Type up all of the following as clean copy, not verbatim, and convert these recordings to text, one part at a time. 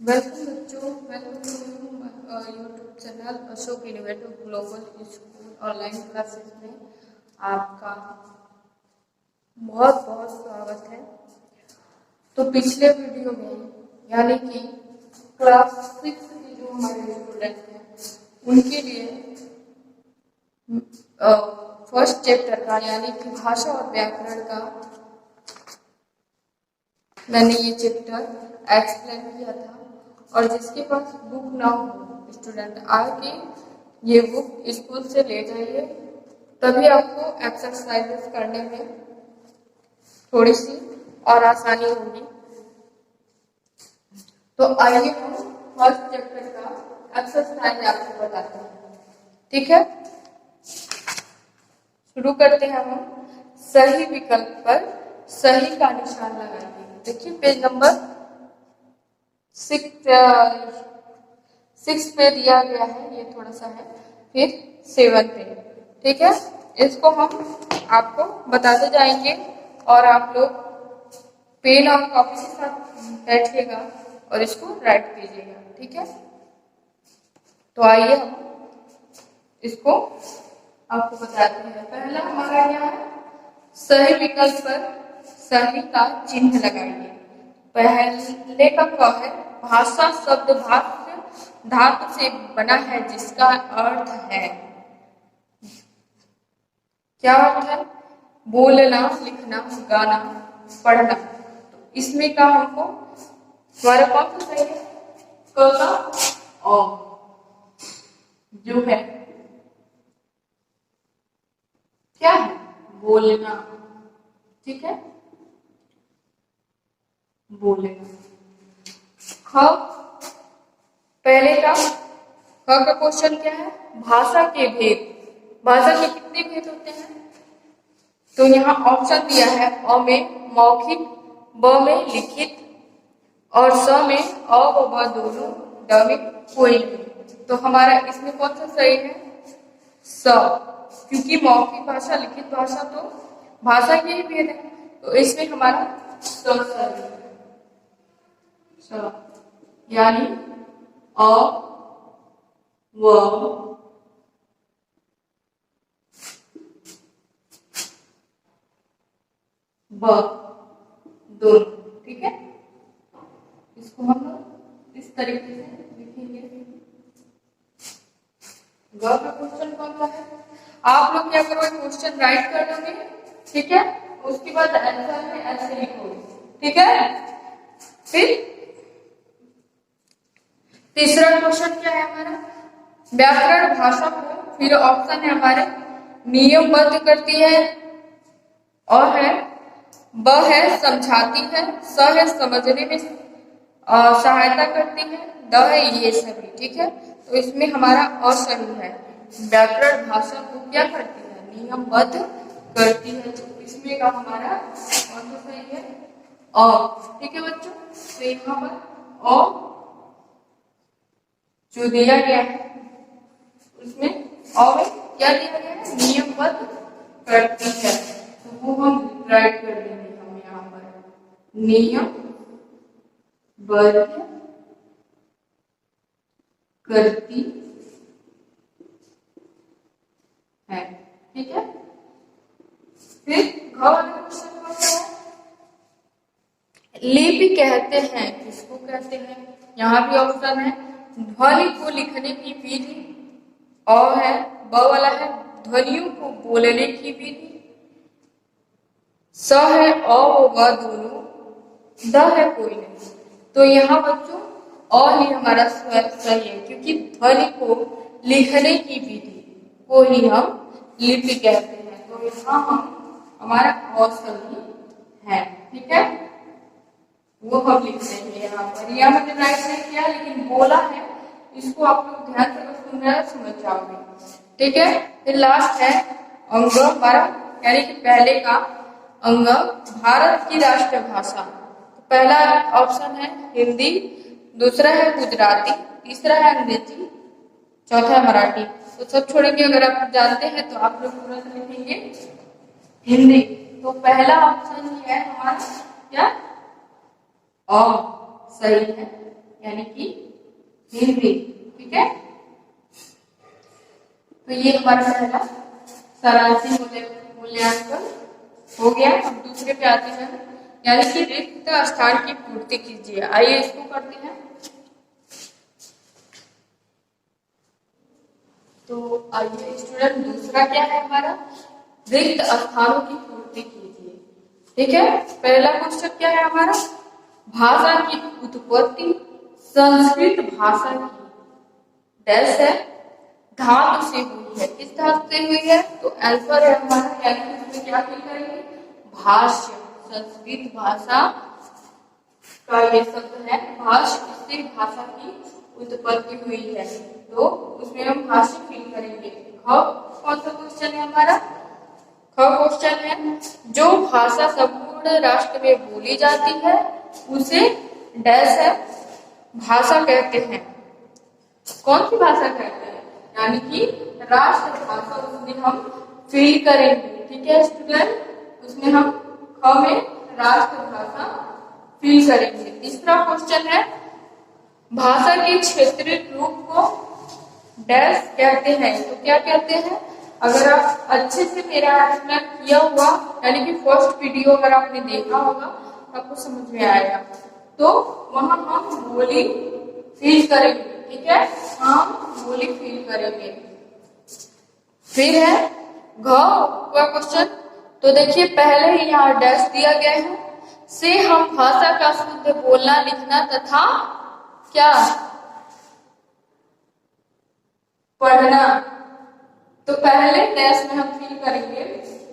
Welcome बच्चों, welcome to YouTube channel Ashok innovative global school online classes में आपका बहुत बहुत स्वागत है। तो पिछले वीडियो में यानी कि क्लास 6 के जो हमारे स्टूडेंट हैं उनके लिए फर्स्ट चैप्टर का यानी कि भाषा और व्याकरण का मैंने ये चैप्टर एक्सप्लेन किया था। और जिसके पास बुक ना हो स्टूडेंट आके ये बुक स्कूल से ले जाइए, तभी आपको एक्सरसाइजेस करने में थोड़ी सी और आसानी होगी। तो आइए हम फर्स्ट चैप्टर का एक्सरसाइज आपको बताते हैं, ठीक है। शुरू करते हैं हम। सही विकल्प पर सही का निशान लगाएंगे। देखिए पेज नंबर 6 पे दिया गया है, ये थोड़ा सा है, फिर 7 पे, ठीक है। इसको हम आपको बताते जाएंगे और आप लोग पेन और कॉपी के साथ बैठिएगा और इसको राइट कीजिएगा, ठीक है। तो आइए हम इसको आपको बताते हैं। पहला हमारा क्या है, सही विकल्प पर सही का चिन्ह लगाइए। पहले का क्या है, भाषा शब्द भाष्य धातु से बना है जिसका अर्थ है, क्या अर्थ है, बोलना, लिखना, गाना, पढ़ना। तो इसमें का हमको हमारा कौन सा सही है, क का अ जो है क्या है, बोलना, ठीक है, बोलेगा। ख पहले का ख का क्वेश्चन क्या है, भाषा के भेद। भाषा के कितने भेद होते हैं, तो यहाँ ऑप्शन दिया है, अ में मौखिक, ब में लिखित और स में अ व ब दोनों, ड में कोई नहीं। तो हमारा इसमें कौन सा सही है, स, क्योंकि मौखिक भाषा लिखित भाषा तो भाषा के ही भेद है, तो इसमें हमारा स सही है। यानी अ व ब दोनों, ठीक है। इसको हम इस तरीके से लिखेंगे। ग का क्वेश्चन कौन सा है, आप लोग क्या करो, क्वेश्चन राइट कर दोगे, ठीक है, उसके बाद आंसर में ऐसे लिखो, ठीक है। फिर तीसरा क्वेश्चन क्या है हमारा, व्याकरण भाषा को, फिर ऑप्शन है हमारे, नियमबद्ध करती है, अ है, ब है समझाती है, स है समझने में सहायता करती है, द है ये सभी, ठीक है। तो इसमें हमारा अ सही है, व्याकरण भाषा को क्या करती है, नियमबद्ध करती है। तो इसमें का हमारा कौन सा सही है, अ, ठीक है बच्चों। तो यहाँ पर अ जो दिया गया है उसमें अ में क्या दिया गया है, नियमबद्ध करती है, तो वो हम राइट कर देंगे। हम यहाँ पर नियमबद्ध करती है, ठीक है। फिर घ वाला क्वेश्चन कौन सा है, लिपि कहते हैं, किसको कहते हैं, यहाँ भी ऑप्शन है, ध्वनि को लिखने की विधि, अ है, ब वाला है, ध्वनियों को बोलने की विधि, स है अ व ब दोनों, द है कोई नहीं। तो यहाँ बच्चों अ ही हमारा सही है, क्योंकि ध्वनि को लिखने की विधि को ही हम लिपि कहते हैं। तो यहाँ हम हमारा अ सही है, ठीक है, वो हम लिख देंगे यहाँ पर। यह मैंने राइट नहीं किया लेकिन बोला है, इसको आप लोग ध्यान से सुनना समझ जाओगे, ठीक है। फिर लास्ट है अंग हमारा, यानी कि पहले का अंग, भारत की राष्ट्र भाषा। तो पहला ऑप्शन है हिंदी, दूसरा है गुजराती, तीसरा है अंग्रेजी, चौथा है मराठी। तो सब छोड़ेंगे, अगर आप जानते हैं तो आप लोग तुरंत लिखेंगे हिंदी। तो पहला ऑप्शन है हमारा क्या, अ सही है, यानी कि हिंदी। ठीक है, तो ये हमारा पहला सारांशी मूल्यांकन हो गया। अब दूसरे पे आते हैं, यानी कि रिक्त स्थान की पूर्ति कीजिए। आइए इसको करते हैं। तो आइए स्टूडेंट, दूसरा क्या है हमारा, रिक्त स्थानों की पूर्ति कीजिए। ठीक है, पहला क्वेश्चन क्या है हमारा, भाषा की उत्पत्ति संस्कृत भाषा की डैश है धातु से हुई है। किस धातु से हुई है, तो आंसर है हमारा, यानी इसमें क्या फिल करेंगे, भाष्य। संस्कृत भाषा का ये शब्द है भाष्य, इससे भाषा की उत्पत्ति हुई है, तो उसमें हम भाष्य फिल करेंगे। कौन सा क्वेश्चन है हमारा, क्वेश्चन है, जो भाषा संपूर्ण राष्ट्र में बोली जाती है उसे डैश है भाषा कहते हैं। कौन सी भाषा कहते हैं, यानी कि राष्ट्र भाषा, उसमें हम फिल करेंगे। ठीक है स्टूडेंट, उसमें हम ख में राष्ट्र भाषा फिल करेंगे। तीसरा क्वेश्चन है, भाषा के क्षेत्रीय रूप को डैश कहते हैं। तो क्या कहते हैं, अगर आप अच्छे से मेरा एक्सप्लेन किया हुआ, यानी कि फर्स्ट वीडियो अगर आपने देखा होगा तो आपको समझ में आएगा। तो वहां हम बोली फिल करेंगे। ठीक है, हम बोली फिल करेंगे। फिर है घ का क्वेश्चन, तो देखिए पहले ही यहाँ डैश दिया गया है, से हम भाषा का शुद्ध बोलना लिखना तथा क्या पढ़ना। तो पहले डैश में हम फिल करेंगे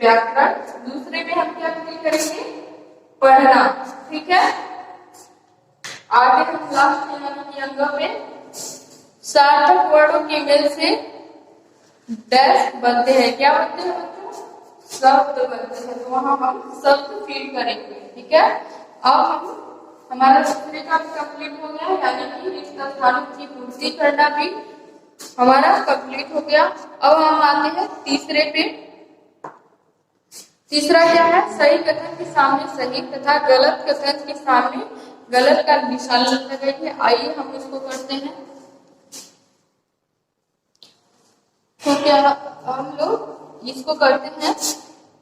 व्याकरण, दूसरे में हम क्या फिल करेंगे, पढ़ना। ठीक है, आगे हम लास्ट यानी कि अंग में सार्थक वर्णों के मेल से डैश बनते हैं। क्या बनते हैं बच्चों, शब्द बनते हैं, तो वहां हम शब्द फिल करेंगे। ठीक है, अब हमारा दूसरे का कंप्लीट हो गया, यानी कि रिक्त स्थानों की पूर्ति करना भी हमारा कंप्लीट हो गया। अब हम आते हैं तीसरे पे। तीसरा क्या है, सही कथन के सामने सही तथा गलत कथन के सामने गलत का निशान लगाइए। आइए हम इसको करते हैं। तो क्या हम लोग इसको करते हैं।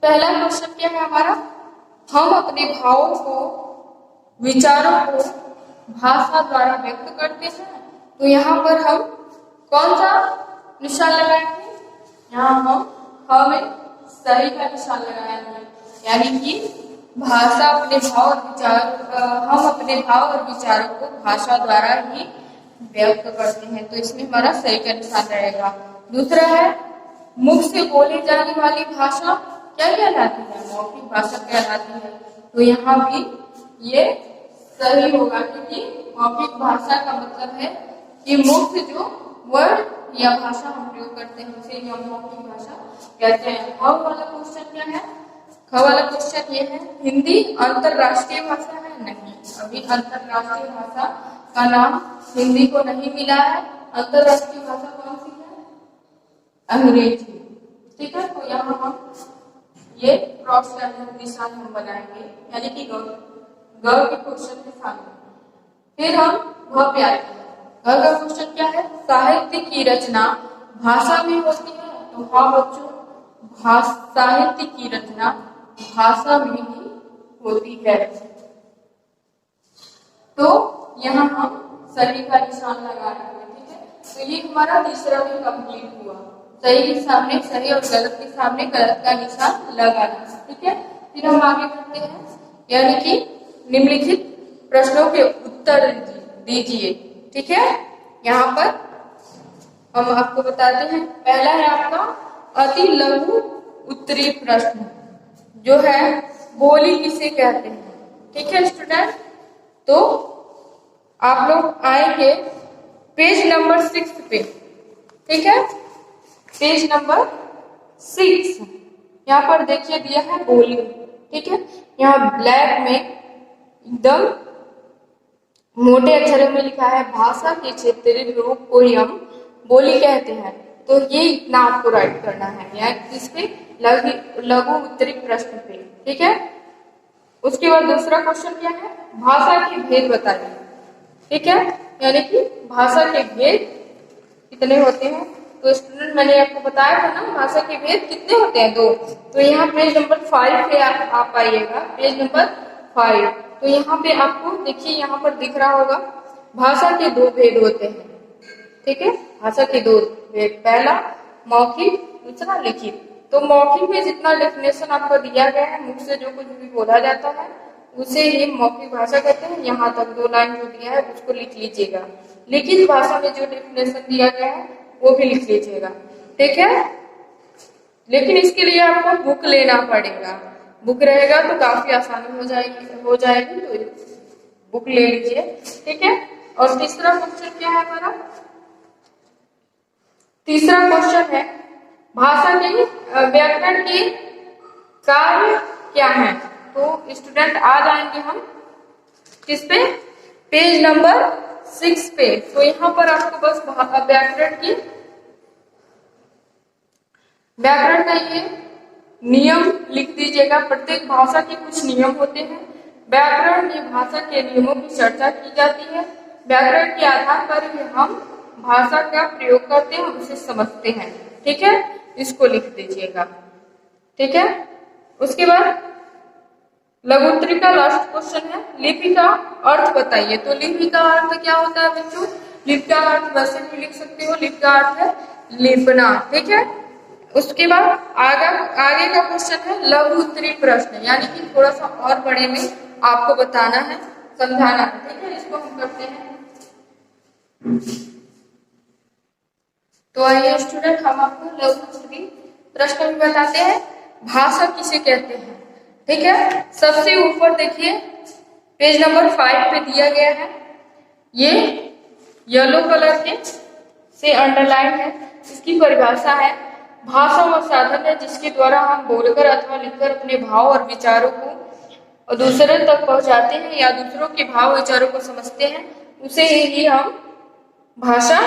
पहला क्वेश्चन क्या है हमारा, हम अपने भावों को, विचारों को भाषा द्वारा व्यक्त करते हैं। तो यहाँ पर हम कौन सा निशान लगाएंगे, यहाँ हम सही का निशान लगाएंगे, यानी कि भाषा अपने भाव और विचार, हम अपने भाव और विचारों को भाषा द्वारा ही व्यक्त करते हैं, तो इसमें हमारा सही का निशान रहेगा। दूसरा है, मुख से बोली जाने वाली भाषा क्या कहलाती है, मौखिक भाषा कहलाती है। तो यहाँ भी ये सही होगा, क्योंकि मौखिक भाषा का मतलब है कि मुख से जो वर्ड या भाषा हम प्रयोग करते हैं उसे हम मौखिक भाषा कहते हैं। अब वाला क्वेश्चन क्या है, ख वाला क्वेश्चन ये है, हिंदी अंतरराष्ट्रीय भाषा है, नहीं, अभी अंतरराष्ट्रीय भाषा का नाम हिंदी को नहीं मिला है। अंतरराष्ट्रीय भाषा कौन सी है, अंग्रेजी। ठीक है, तो यहाँ हम ये क्रॉस निशान हम बनाएंगे, यानी कि ग के क्वेश्चन के सामने। फिर हम घ पे आते हैं। घ का क्वेश्चन क्या है, साहित्य की रचना भाषा में होती है। तो हाँ बच्चों, साहित्य की रचना भाषा में ही होती है। तो यहाँ हम सही का निशान लगा रहे हैं। ठीक है, तो ये हमारा तीसरा भी कंप्लीट हुआ। सही के सामने सही और गलत के सामने गलत का निशान लगाना। ठीक है, फिर हम आगे बढ़ते हैं, यानी कि निम्नलिखित प्रश्नों के उत्तर दीजिए। ठीक है, यहाँ पर हम आपको बताते हैं। पहला है आपका अति लघु उत्तरीय प्रश्न, जो है बोली किसे कहते हैं। ठीक है स्टूडेंट, तो आप लोग आएंगे पेज नंबर 6 पे। ठीक है, पेज नंबर 6, यहाँ पर देखिए दिया है बोली। ठीक है, यहाँ ब्लैक में एकदम मोटे अक्षरों में लिखा है, भाषा के क्षेत्रीय रूप को हम बोली कहते हैं। तो ये इतना आपको राइट करना है, या किस पे, लघु उत्तरीय प्रश्न पे। ठीक है, उसके बाद दूसरा क्वेश्चन क्या है, भाषा के भेद बताइए। ठीक है, यानी कि भाषा के भेद कितने होते हैं। तो स्टूडेंट मैंने आपको बताया था ना भाषा के भेद कितने होते हैं, 2। तो यहाँ पेज नंबर 5 पे आप आइएगा, पेज नंबर 5। तो यहाँ पे आपको देखिए यहाँ पर दिख रहा होगा भाषा के 2 भेद होते हैं। ठीक है, भाषा के 2 भेद, पहला मौखिक, दूसरा लिखित। तो मौखिक में जितना डेफिनेशन आपको दिया गया है, मुख से जो कुछ भी बोला जाता है उसे ही मौखिक भाषा कहते हैं। यहाँ तक 2 लाइन जो दिया है उसको लिख लीजिएगा। लिखित भाषा में जो डेफिनेशन दिया गया है वो भी लिख लीजिएगा। ठीक है, लेकिन इसके लिए आपको बुक लेना पड़ेगा। बुक रहेगा तो काफी आसानी हो जाएगी तो बुक ले लीजिए। ठीक है, और तीसरा क्वेश्चन क्या है हमारा? तीसरा क्वेश्चन है भाषा के व्याकरण के कार्य क्या है। तो स्टूडेंट आ जाएंगे हम किस पे? पेज नंबर 6 पे। तो यहाँ पर आपको बस व्याकरण का ये नियम लिख दीजिएगा। प्रत्येक भाषा के कुछ नियम होते हैं। व्याकरण में भाषा के नियमों की चर्चा की जाती है। व्याकरण के आधार पर ही हम भाषा का प्रयोग करते हैं, उसे समझते हैं। ठीक है, इसको लिख दीजिएगा। ठीक है, उसके बाद लघुत्तरी का लास्ट क्वेश्चन है लिपि का अर्थ बताइए। तो लिपि का अर्थ क्या होता है बच्चों? लिपि का अर्थ वैसे भी लिख सकते हो, लिपि का अर्थ है लिपना। ठीक है, उसके बाद आगे का क्वेश्चन है लघु उत्तरी प्रश्न, यानी कि थोड़ा सा और बड़े में आपको बताना है, समझाना है। ठीक है, इसको हम करते हैं। तो आइए स्टूडेंट, हम आपको लघु उत्तरी प्रश्न भी बताते हैं। भाषा किसे कहते हैं? ठीक है, सबसे ऊपर देखिए पेज नंबर 5 पे दिया गया है, ये येलो कलर के से अंडरलाइन है। इसकी परिभाषा है भाषा वह साधन है जिसके द्वारा हम बोलकर अथवा लिखकर अपने भाव और विचारों को दूसरे तक पहुंचाते हैं या दूसरों के भाव विचारों को समझते हैं, उसे ही हम भाषा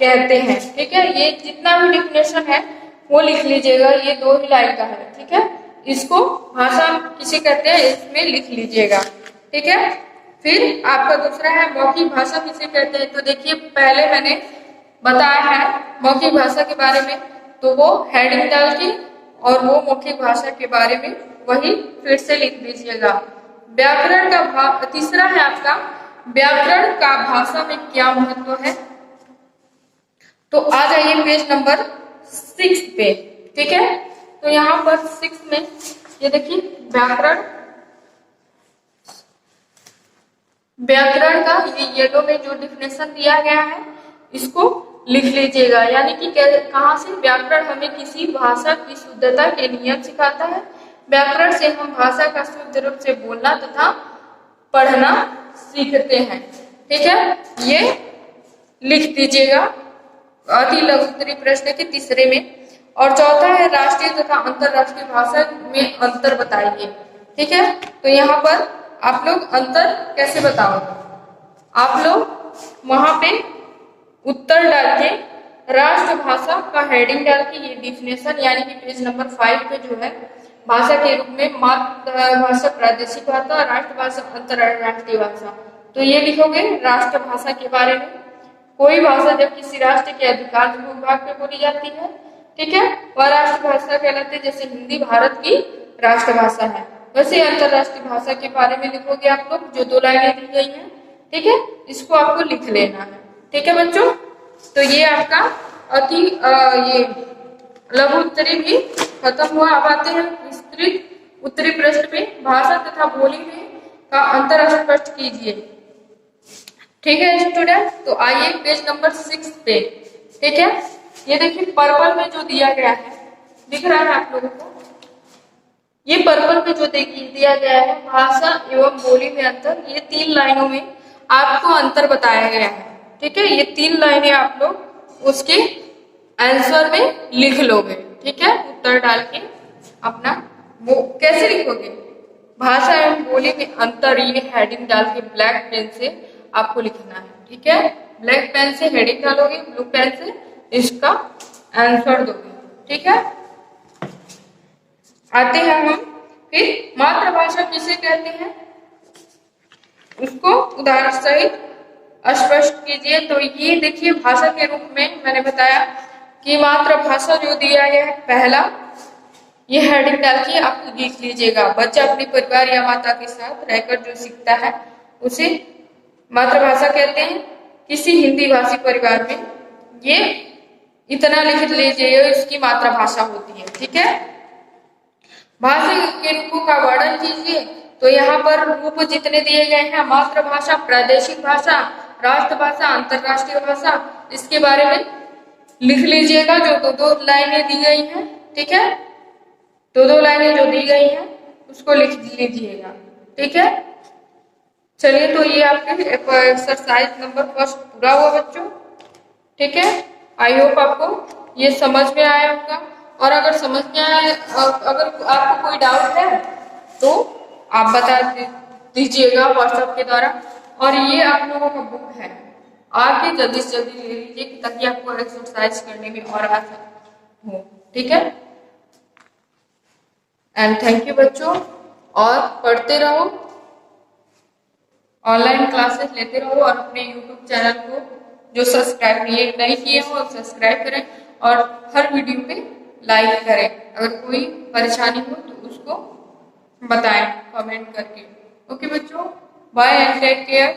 कहते हैं। ठीक है, ये जितना भी डिफिनेशन है वो लिख लीजिएगा, ये 2 ही लाइन का है। ठीक है, इसको भाषा किसे कहते हैं इसमें लिख लीजिएगा। ठीक है, फिर आपका दूसरा है मौखिक भाषा किसे कहते हैं। तो देखिए पहले मैंने बताया है मौखिक भाषा के बारे में, तो वो हेडिंग डाल के और वो मौखिक भाषा के बारे में वही फिर से लिख दीजिएगा। व्याकरण का भाव तीसरा है आपका व्याकरण का भाषा में क्या महत्व है। तो आ जाइए पेज नंबर 6 पे। ठीक है, तो यहाँ पर 6 में ये देखिए व्याकरण का ये येलो में जो डिफिनेशन दिया गया है इसको लिख लीजिएगा। यानी कि कहाँ से? व्याकरण हमें किसी भाषा की शुद्धता के नियम सिखाता है। व्याकरण से हम भाषा का शुद्ध रूप से बोलना तथा पढ़ना सीखते हैं। ठीक है, ये लिख दीजिएगा अति लघुत्तरी प्रश्न के तीसरे में। और चौथा है राष्ट्रीय तथा अंतरराष्ट्रीय भाषा में अंतर बताइए। ठीक है, तो यहाँ पर आप लोग अंतर कैसे बताओगे? आप लोग वहां पे उत्तर डाल के राष्ट्रभाषा का हेडिंग डाल के ये डिफिनेशन, यानी कि पेज नंबर 5 पे जो है भाषा के रूप में मातृभाषा, प्रादेशिक भाषा, राष्ट्रभाषा, अंतरराष्ट्रीय भाषा, तो ये लिखोगे राष्ट्रभाषा के बारे में। कोई भाषा जब किसी राष्ट्र के अधिकांश भूभाग पे बोली जाती है, ठीक है, वह राष्ट्रभाषा कहलाती है। जैसे हिंदी भारत की राष्ट्रभाषा है, वैसे अंतरराष्ट्रीय भाषा के बारे में लिखोगे आप लोग, जो 2 लाइनें दी गई हैं। ठीक है, इसको आपको लिख लेना है। ठीक है बच्चों, तो ये आपका ये लघु उत्तरी भी खत्म हुआ। अब आते हैं विस्तृत उत्तरी प्रश्न पे। भाषा तथा बोली में का अंतर स्पष्ट कीजिए। ठीक है स्टूडेंट, तो आइए पेज नंबर 6 पे। ठीक है, ये देखिए पर्पल में जो दिया गया है, दिख रहा है आप लोगों को? ये पर्पल में जो दिया गया है भाषा एवं बोली में अंतर, ये 3 लाइनों में आपको अंतर बताया गया है। ठीक है, ये 3 लाइनें आप लोग उसके आंसर में लिख लोगे। ठीक है, उत्तर डाल के अपना वो कैसे लिखोगे? भाषा एवं बोली में अंतर, ये हेडिंग डाल के ब्लैक पेन से आपको लिखना है। ठीक है, ब्लैक पेन से हेडिंग डालोगे, ब्लू पेन से इसका आंसर दोगे। ठीक है, आते हैं हम फिर मातृभाषा किसे कहते हैं, उसको उदाहरण सहित स्पष्ट कीजिए। तो ये देखिए भाषा के रूप में मैंने बताया कि मातृभाषा जो दिया गया है पहला, ये हेडिंग डाल के आप लिख लीजिएगा। बच्चा अपने परिवार या माता के साथ रहकर जो सीखता है उसे मातृभाषा कहते हैं। किसी हिंदी भाषी परिवार में ये इतना लिख लीजिए, इसकी मातृभाषा होती है। ठीक है, भाषा के रूपों का वर्णन कीजिए। तो यहाँ पर रूप जितने दिए गए हैं, मातृभाषा, प्रादेशिक भाषा, राष्ट्रभाषा, अंतरराष्ट्रीय भाषा, इसके बारे में लिख लीजिएगा। जो दो दो लाइनें दी गई हैं, ठीक है, दो दो लाइनें जो दी गई हैं उसको लिख लीजिएगा। ठीक है, चलिए तो ये आपके एक्सरसाइज नंबर 1 पूरा हुआ बच्चों। ठीक है, आई होप आपको ये समझ में आया होगा। और अगर समझ में आया, अगर आपको कोई डाउट है तो आप बता दीजिएगा व्हाट्सएप के द्वारा। और ये आप लोगों का बुक है, आके जल्दी से जल्दी ले लीजिए ताकि आपको एक्सरसाइज करने में और आसान हो। ठीक है, एंड थैंक यू बच्चों। और पढ़ते रहो, ऑनलाइन क्लासेस लेते रहो और अपने यूट्यूब चैनल को जो सब्सक्राइब नहीं किए हो सब्सक्राइब करें और हर वीडियो पे लाइक करें। अगर कोई परेशानी हो तो उसको बताएं कमेंट करके। ओके बच्चों, बाय एंड टेक केयर।